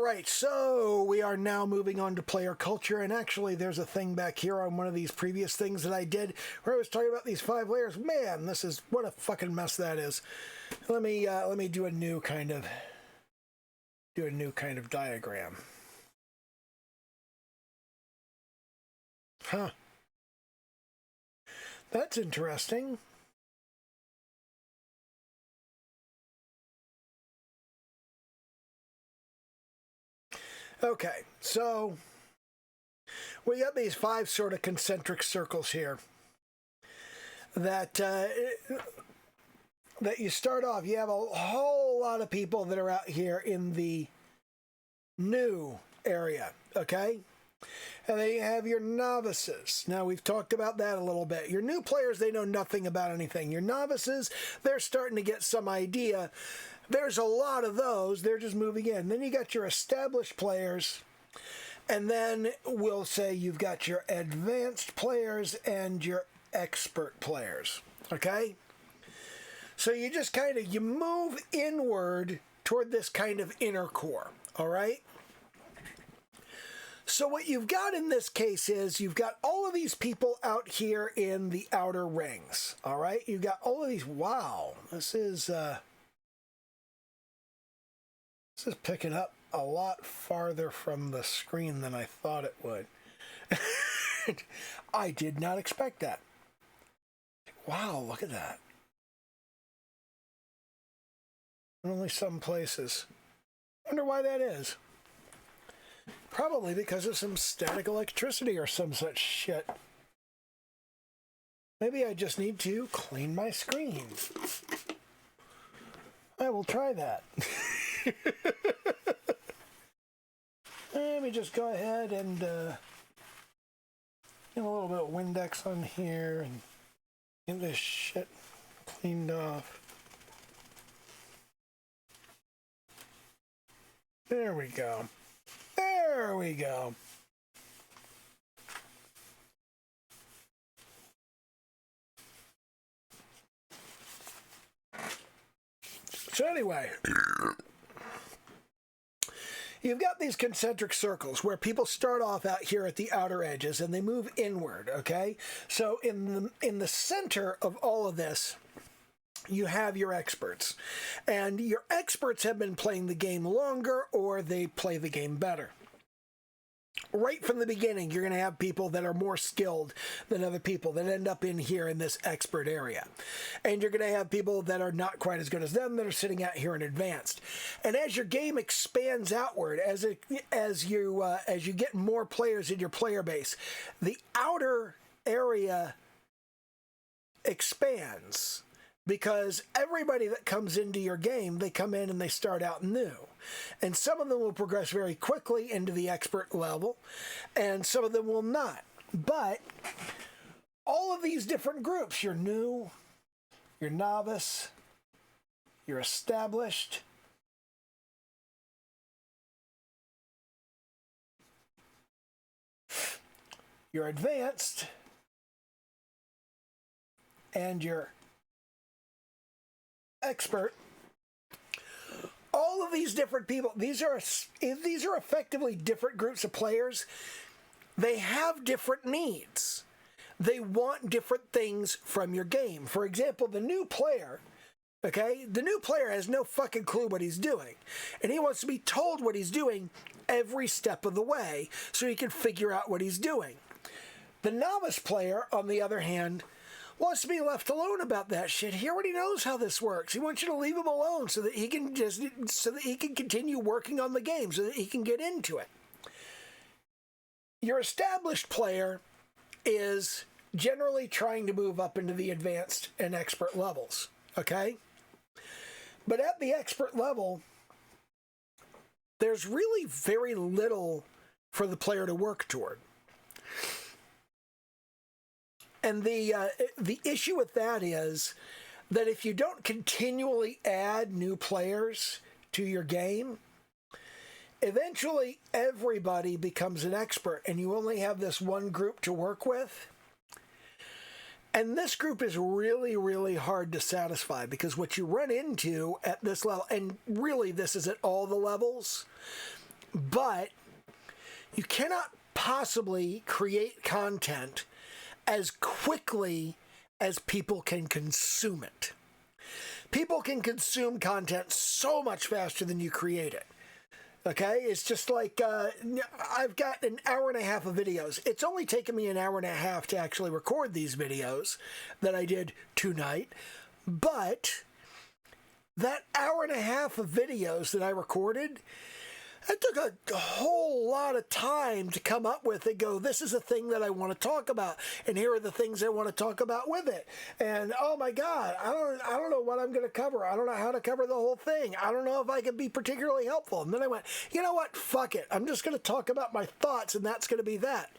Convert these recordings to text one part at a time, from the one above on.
right, so we are now moving on to player culture, and actually there's a thing back here on one of these previous things that I did where I was talking about these 5 layers. Man, this is, what a fucking mess that is. Let me do a new kind of diagram. Huh. That's interesting. Okay, so we got these 5 sort of concentric circles here that you start off. You have a whole lot of people that are out here in the new area, okay? And then you have your novices. Now, we've talked about that a little bit. Your new players, they know nothing about anything. Your novices, they're starting to get some idea. There's a lot of those. They're just moving in. Then you got your established players. And then we'll say you've got your advanced players and your expert players. Okay? So you just kind of, you move inward toward this kind of inner core. All right? So what you've got in this case is you've got all of these people out here in the outer rings. All right? You've got all of these. Wow. This is picking up a lot farther from the screen than I thought it would. I did not expect that. Wow, look at that. Only some places. Wonder why that is. Probably because of some static electricity or some such shit. Maybe I just need to clean my screen. I will try that. Let me just go ahead and get a little bit of Windex on here and get this shit cleaned off. There we go. There we go. So anyway, you've got these concentric circles where people start off out here at the outer edges and they move inward, okay? So in the center of all of this, you have your experts. And your experts have been playing the game longer or they play the game better. Right from the beginning, you're going to have people that are more skilled than other people that end up in here in this expert area. And you're going to have people that are not quite as good as them that are sitting out here in advanced. And as your game expands outward, as you get more players in your player base, the outer area expands. Because everybody that comes into your game, they come in and they start out new. And some of them will progress very quickly into the expert level, and some of them will not. But all of these different groups, you're new, you're novice, you're established, you're advanced, and you're expert. All of these different people, these are effectively different groups of players. They have different needs. They want different things from your game. For example, the new player, okay? The new player has no fucking clue what he's doing. And he wants to be told what he's doing every step of the way so he can figure out what he's doing. The novice player, on the other hand, wants to be left alone about that shit. He already knows how this works. He wants you to leave him alone so that he can continue working on the game, so that he can get into it. Your established player is generally trying to move up into the advanced and expert levels, okay? But at the expert level, there's really very little for the player to work toward. And the issue with that is that if you don't continually add new players to your game, eventually everybody becomes an expert and you only have this one group to work with. And this group is really, really hard to satisfy because what you run into at this level, and really this is at all the levels, But you cannot possibly create content as quickly as people can consume it. People can consume content so much faster than you create it. Okay, it's just like I've got an hour and a half of videos. It's only taken me an hour and a half to actually record these videos that I did tonight. But that hour and a half of videos that I recorded, it took a whole lot of time to come up with and go, this is a thing that I want to talk about, and here are the things I want to talk about with it. And oh my God, I don't know what I'm going to cover. I don't know how to cover the whole thing. I don't know if I can be particularly helpful. And then I went, you know what? Fuck it. I'm just going to talk about my thoughts, and that's going to be that.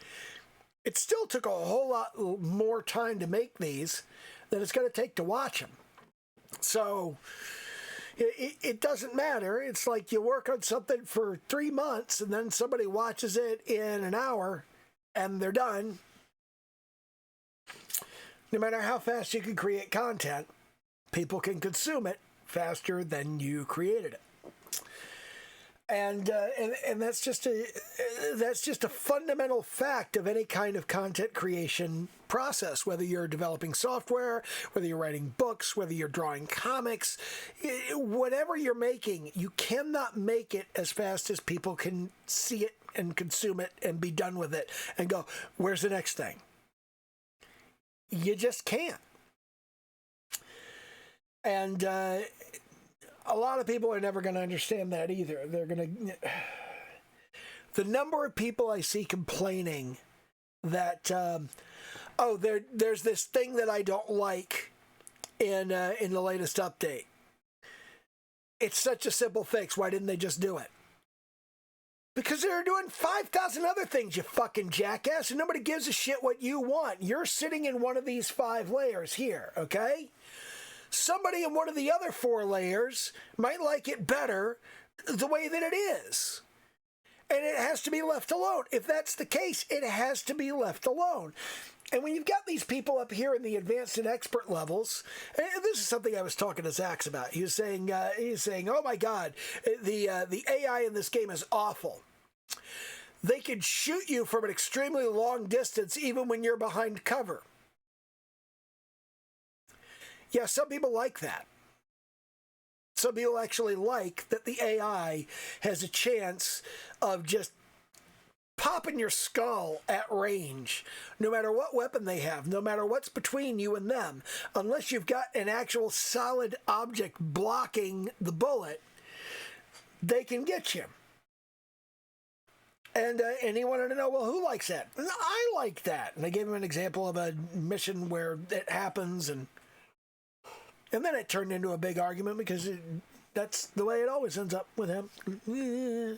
It still took a whole lot more time to make these than it's going to take to watch them. So it doesn't matter. It's like you work on something for 3 months and then somebody watches it in an hour and they're done. No matter how fast you can create content, people can consume it faster than you created it. And that's just a fundamental fact of any kind of content creation process, whether you're developing software, whether you're writing books, whether you're drawing comics, whatever you're making, you cannot make it as fast as people can see it and consume it and be done with it and go, where's the next thing? You just can't. And a lot of people are never going to understand that either. They're going to... The number of people I see complaining that, there's this thing that I don't like in the latest update. It's such a simple fix. Why didn't they just do it? Because they're doing 5,000 other things, you fucking jackass, and nobody gives a shit what you want. You're sitting in one of these 5 layers here, okay? Somebody in one of the other 4 layers might like it better the way that it is. And it has to be left alone. If that's the case, it has to be left alone. And when you've got these people up here in the advanced and expert levels, and this is something I was talking to Zach about. He was saying, oh my God, the AI in this game is awful. They can shoot you from an extremely long distance even when you're behind cover. Yeah, some people like that. Some people actually like that the AI has a chance of just popping your skull at range, no matter what weapon they have, no matter what's between you and them. Unless you've got an actual solid object blocking the bullet, they can get you. And he wanted to know, well, who likes that? And I like that. And I gave him an example of a mission where it happens, and then it turned into a big argument because that's the way it always ends up with him.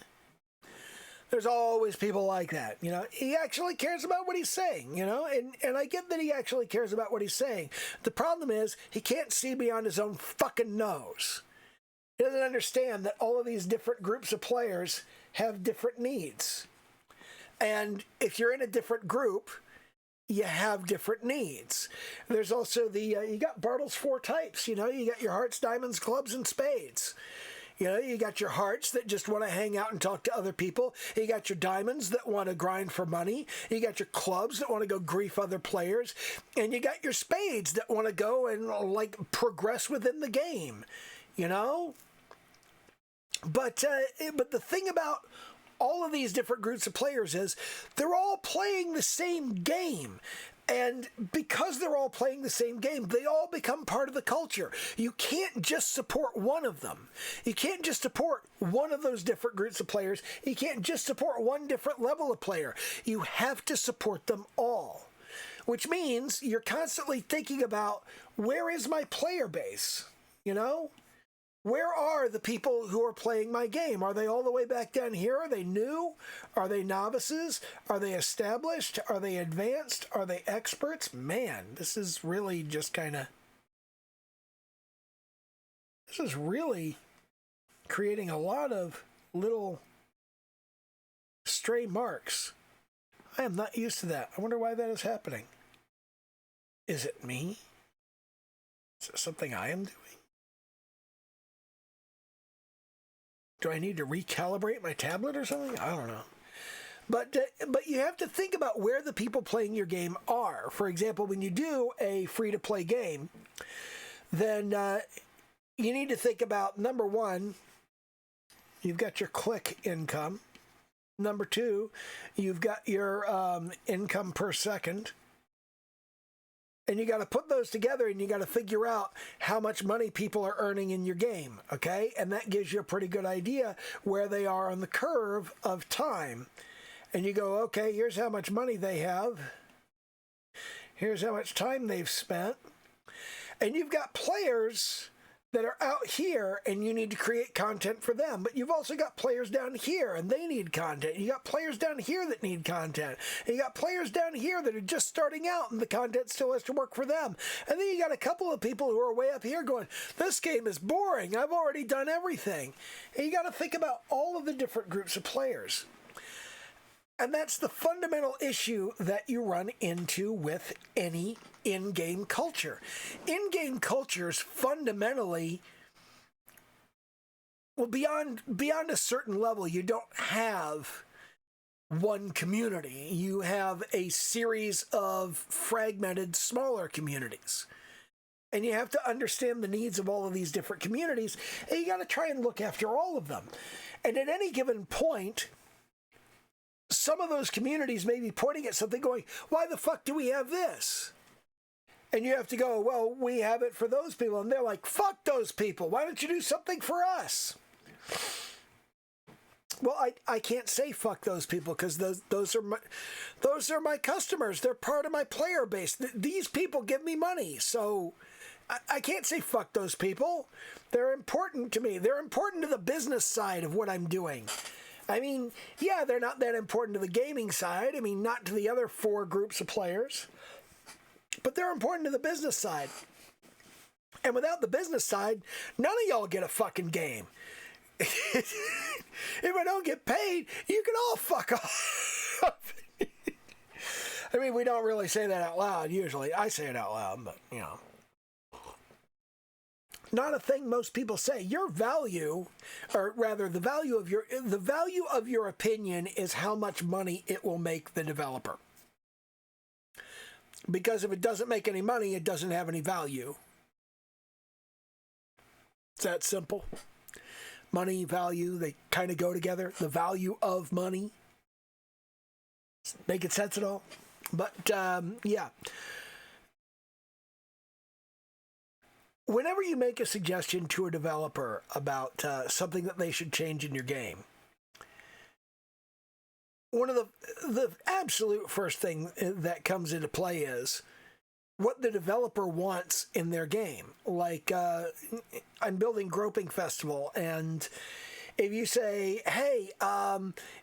There's always people like that, you know. He actually cares about what he's saying, you know, and I get that he actually cares about what he's saying. The problem is he can't see beyond his own fucking nose. He doesn't understand that all of these different groups of players have different needs. And if you're in a different group, you have different needs. There's also you got Bartle's 4 types, you know. You got your hearts, diamonds, clubs, and spades. You know, you got your hearts that just want to hang out and talk to other people. You got your diamonds that want to grind for money. You got your clubs that want to go grief other players. And you got your spades that want to go and, like, progress within the game, you know? But the thing about all of these different groups of players is they're all playing the same game. And because they're all playing the same game, they all become part of the culture. You can't just support one of them. You can't just support one of those different groups of players. You can't just support one different level of player. You have to support them all, which means you're constantly thinking about, where is my player base? You know? Where are the people who are playing my game? Are they all the way back down here? Are they new? Are they novices? Are they established? Are they advanced? Are they experts? Man, this is really just kind of... This is really creating a lot of little stray marks. I am not used to that. I wonder why that is happening. Is it me? Is it something I am doing? Do I need to recalibrate my tablet or something? I don't know. But you have to think about where the people playing your game are. For example, when you do a free-to-play game, then you need to think about, number one, you've got your click income. Number two, you've got your income per second. And you got to put those together, and you got to figure out how much money people are earning in your game, okay? And that gives you a pretty good idea where they are on the curve of time. And you go, okay, here's how much money they have. Here's how much time they've spent. And you've got players that are out here, and you need to create content for them. But you've also got players down here, and they need content. You got players down here that need content. And you got players down here that are just starting out, and the content still has to work for them. And then you got a couple of people who are way up here going, this game is boring. I've already done everything. And you got to think about all of the different groups of players. And that's the fundamental issue that you run into with any in-game culture. In-game cultures fundamentally, well, beyond a certain level, you don't have one community. You have a series of fragmented, smaller communities. And you have to understand the needs of all of these different communities, and you got to try and look after all of them. And at any given point, some of those communities may be pointing at something going, why the fuck do we have this? And you have to go, well, we have it for those people. And they're like, fuck those people. Why don't you do something for us? Well, I can't say fuck those people because those are my customers. They're part of my player base. These people give me money. So I can't say fuck those people. They're important to me. They're important to the business side of what I'm doing. I mean, yeah, they're not that important to the gaming side. I mean, not to the other 4 groups of players. But they're important to the business side. And without the business side, none of y'all get a fucking game. If I don't get paid, you can all fuck off. I mean, we don't really say that out loud usually. I say it out loud, but, you know. Not a thing most people say. Your value, or rather the value of your opinion is how much money it will make the developer. Because if it doesn't make any money, it doesn't have any value. It's that simple. Money, value, they kind of go together. The value of money. Making sense at all? But, yeah. Whenever you make a suggestion to a developer about something that they should change in your game, one of the absolute first thing that comes into play is what the developer wants in their game. Like, I'm building Groping Festival, and if you say, hey,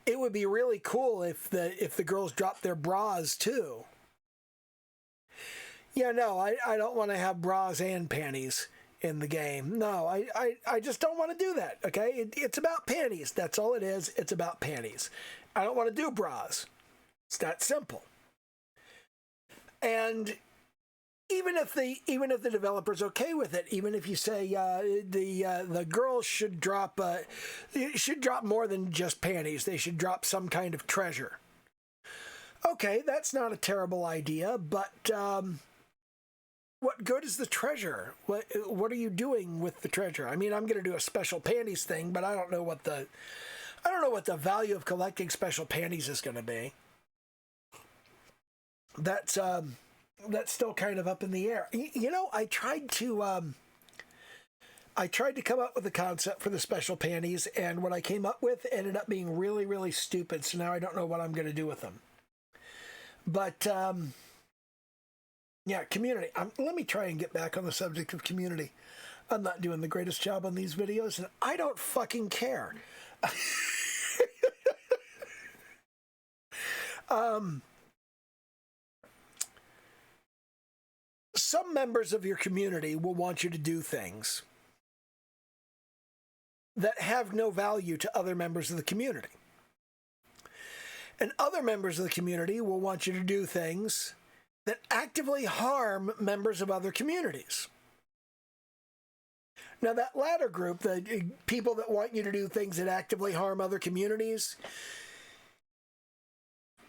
it would be really cool if the girls dropped their bras too. Yeah, no, I don't want to have bras and panties in the game. No, I just don't want to do that, okay? It's about panties. That's all it is. It's about panties. I don't want to do bras. It's that simple. And even if the developer's okay with it, even if you say the girls should drop more than just panties, they should drop some kind of treasure. Okay, that's not a terrible idea, but what good is the treasure? What are you doing with the treasure? I mean, I'm going to do a special panties thing, but I don't know what the value of collecting special panties is going to be. That's still kind of up in the air. You know, I tried to come up with a concept for the special panties, and what I came up with ended up being really, really stupid. So now I don't know what I'm going to do with them. But yeah, community. Let me try and get back on the subject of community. I'm not doing the greatest job on these videos, and I don't fucking care. Some members of your community will want you to do things that have no value to other members of the community. And other members of the community will want you to do things that actively harm members of other communities. Now, that latter group, the people that want you to do things that actively harm other communities,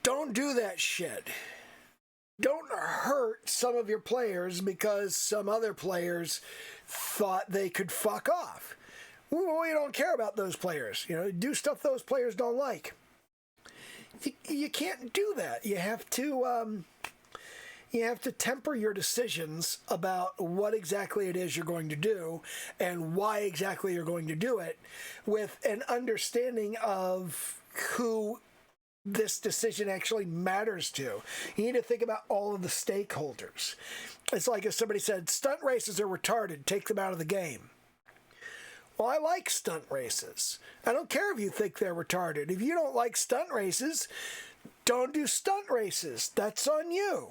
don't do that shit. Don't hurt some of your players because some other players thought they could fuck off. We don't care about those players. Do stuff those players don't like. You can't do that. You have to temper your decisions about what exactly it is you're going to do and why exactly you're going to do it with an understanding of who this decision actually matters to. You need to think about all of the stakeholders. It's like if somebody said, stunt races are retarded, take them out of the game. Well, I like stunt races. I don't care if you think they're retarded. If you don't like stunt races, don't do stunt races. That's on you.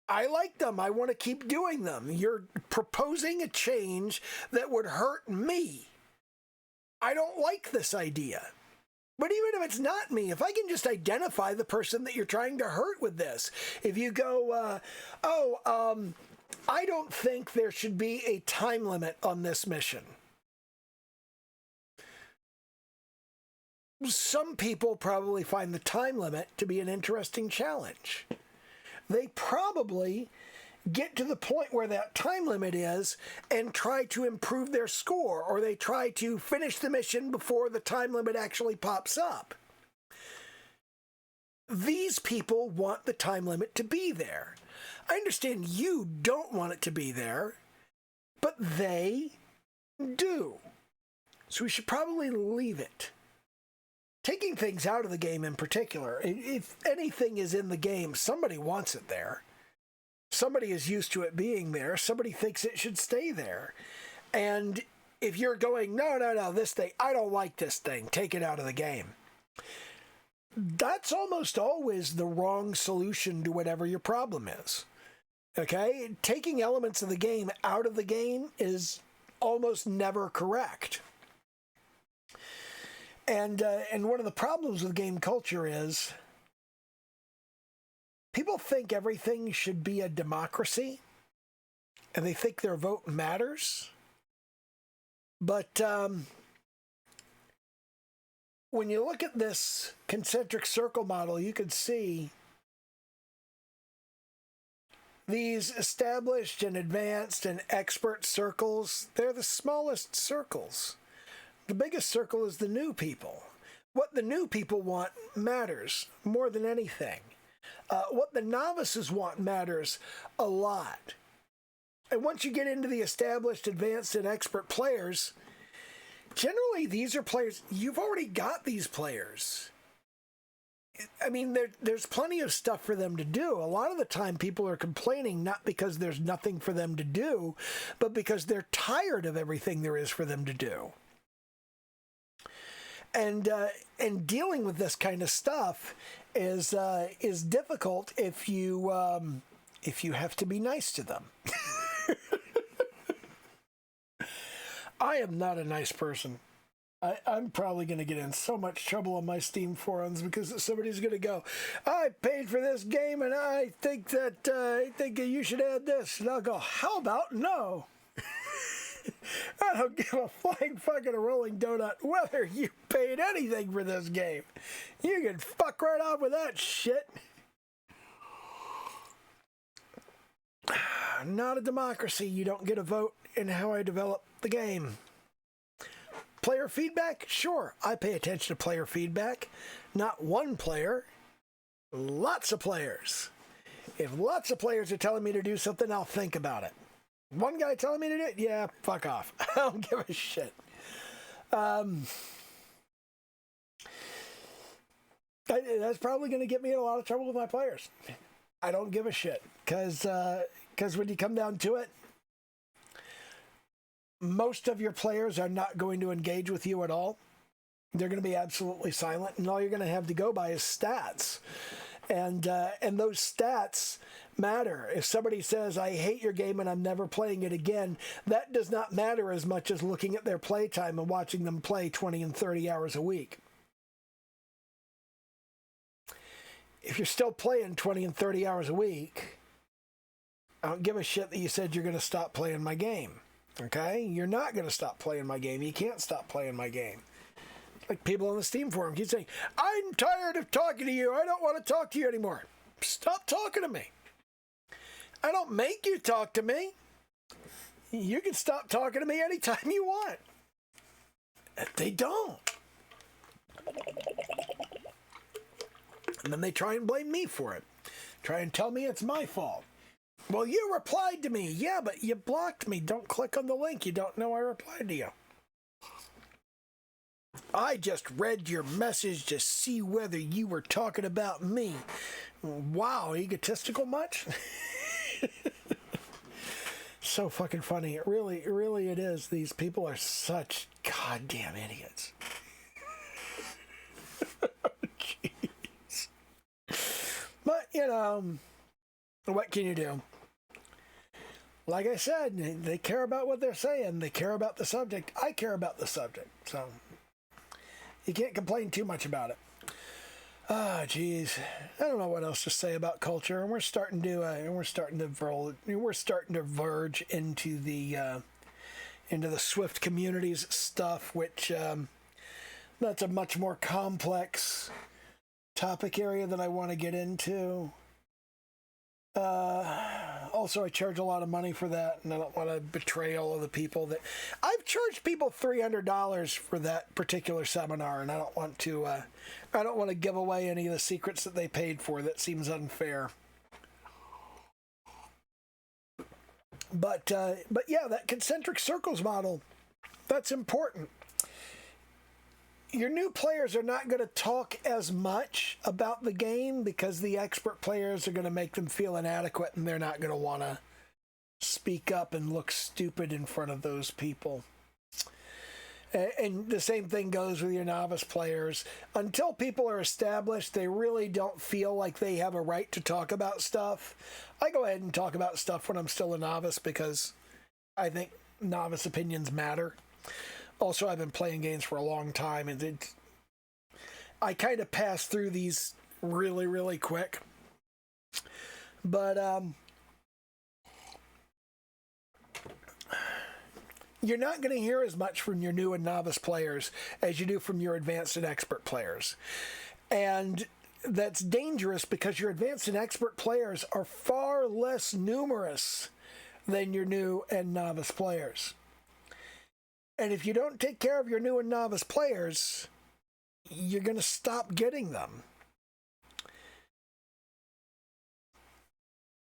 I like them. I want to keep doing them. You're proposing a change that would hurt me. I don't like this idea. But even if it's not me, if I can just identify the person that you're trying to hurt with this, if you go, I don't think there should be a time limit on this mission. Some people probably find the time limit to be an interesting challenge. They probably get to the point where that time limit is and try to improve their score, or they try to finish the mission before the time limit actually pops up. These people want the time limit to be there. I understand you don't want it to be there, but they do. So we should probably leave it. Taking things out of the game in particular, if anything is in the game, somebody wants it there. Somebody is used to it being there. Somebody thinks it should stay there. And if you're going, no, this thing, I don't like this thing, take it out of the game. That's almost always the wrong solution to whatever your problem is. Okay? Taking elements of the game out of the game is almost never correct. And one of the problems with game culture is people think everything should be a democracy, and they think their vote matters. But when you look at this concentric circle model, you can see these established and advanced and expert circles, they're the smallest circles. The biggest circle is the new people. What the new people want matters more than anything. What the novices want matters a lot. And once you get into the established, advanced, and expert players, generally these are players, you've already got these players. I mean, there's plenty of stuff for them to do. A lot of the time people are complaining not because there's nothing for them to do, but because they're tired of everything there is for them to do. And dealing with this kind of stuff is difficult if you have to be nice to them. I am not a nice person. I'm probably going to get in so much trouble on my Steam forums because somebody's going to go, I paid for this game and I think that you should add this. And I'll go, how about no? I don't give a flying fucking rolling donut whether you paid anything for this game. You can fuck right off with that shit. Not a democracy. You don't get a vote in how I develop the game. Player feedback? Sure, I pay attention to player feedback. Not one player, lots of players. If lots of players are telling me to do something, I'll think about it. One guy telling me to do it? Yeah, fuck off. I don't give a shit. That's probably going to get me in a lot of trouble with my players. I don't give a shit. Because when you come down to it, most of your players are not going to engage with you at all. They're going to be absolutely silent, and all you're going to have to go by is stats. And those stats matter. If somebody says, I hate your game and I'm never playing it again, that does not matter as much as looking at their playtime and watching them play 20 and 30 hours a week. If you're still playing 20 and 30 hours a week, I don't give a shit that you said you're going to stop playing my game. Okay? You're not going to stop playing my game. You can't stop playing my game. Like people on the Steam forum keep saying, I'm tired of talking to you. I don't want to talk to you anymore. Stop talking to me. I don't make you talk to me. You can stop talking to me anytime you want. They don't. And then they try and blame me for it. Try and tell me it's my fault. Well, you replied to me. Yeah, but you blocked me. Don't click on the link. You don't know I replied to you. I just read your message to see whether you were talking about me. Wow, egotistical much? So fucking funny. It really it is. These people are such goddamn idiots. Jeez. But, you know, what can you do? Like I said, they care about what they're saying. They care about the subject. I care about the subject. So you can't complain too much about it. Ah, jeez. I don't know what else to say about culture. And we're starting to verge into the Swift communities stuff, which that's a much more complex topic area that I want to get into. Also, I charge a lot of money for that, and I don't want to betray all of the people that I've charged people $300 for that particular seminar, and I don't want to give away any of the secrets that they paid for. That seems unfair. But yeah, that concentric circles model, that's important. Your new players are not going to talk as much about the game because the expert players are going to make them feel inadequate, and they're not going to want to speak up and look stupid in front of those people. And the same thing goes with your novice players. Until people are established, they really don't feel like they have a right to talk about stuff. I go ahead and talk about stuff when I'm still a novice because I think novice opinions matter. Also, I've been playing games for a long time, and I kind of pass through these really quick. But you're not going to hear as much from your new and novice players as you do from your advanced and expert players. And that's dangerous because your advanced and expert players are far less numerous than your new and novice players. And if you don't take care of your new and novice players, you're going to stop getting them.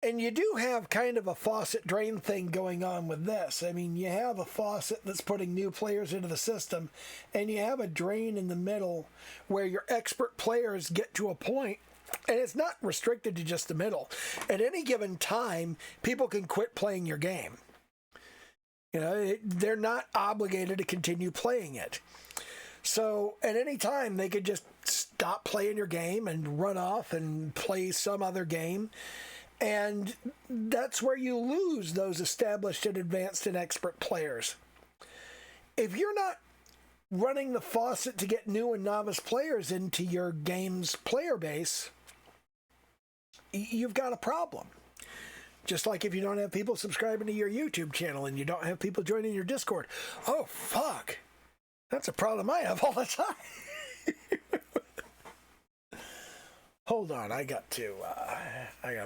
And you do have kind of a faucet drain thing going on with this. I mean, you have a faucet that's putting new players into the system, and you have a drain in the middle where your expert players get to a point, and it's not restricted to just the middle. At any given time, people can quit playing your game. You know, they're not obligated to continue playing it. So at any time, they could just stop playing your game and run off and play some other game. And that's where you lose those established and advanced and expert players. If you're not running the faucet to get new and novice players into your game's player base, you've got a problem. Just like if you don't have people subscribing to your YouTube channel and you don't have people joining your Discord. Oh, fuck. That's a problem I have all the time. Hold on, I got to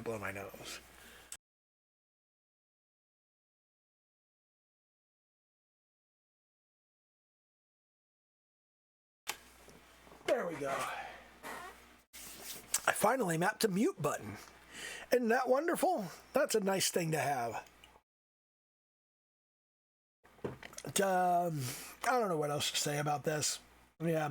blow my nose. There we go. I finally mapped a mute button. Isn't that wonderful? That's a nice thing to have. I don't know what else to say about this. Yeah.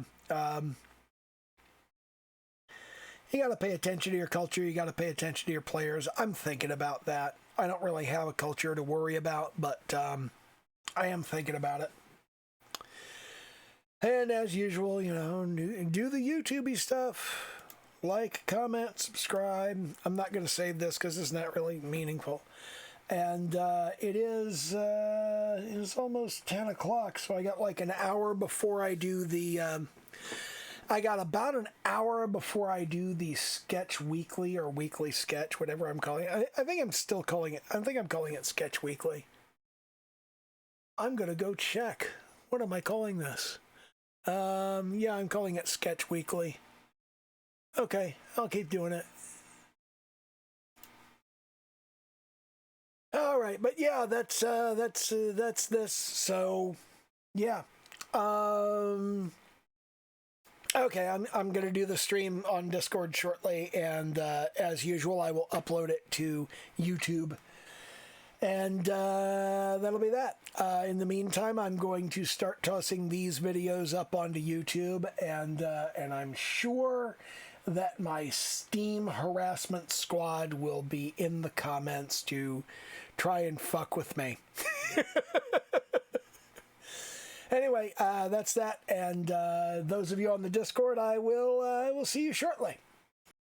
You got to pay attention to your culture. You got to pay attention to your players. I'm thinking about that. I don't really have a culture to worry about, but I am thinking about it. And as usual, you know, do the YouTube-y stuff. Like, comment, subscribe. I'm not going to save this because it's not really meaningful. And it's almost 10 o'clock, so I got like an hour before I do the... I got about an hour before I do the Sketch Weekly or Weekly Sketch, whatever I'm calling it. I think I'm calling it Sketch Weekly. I'm going to go check. What am I calling this? Yeah, I'm calling it Sketch Weekly. Okay, I'll keep doing it. All right, but yeah, that's this. So, yeah. Okay, I'm gonna do the stream on Discord shortly, and as usual, I will upload it to YouTube, and that'll be that. In the meantime, I'm going to start tossing these videos up onto YouTube, and I'm sure that my Steam harassment squad will be in the comments to try and fuck with me. Anyway, that's that, and those of you on the Discord, I will see you shortly.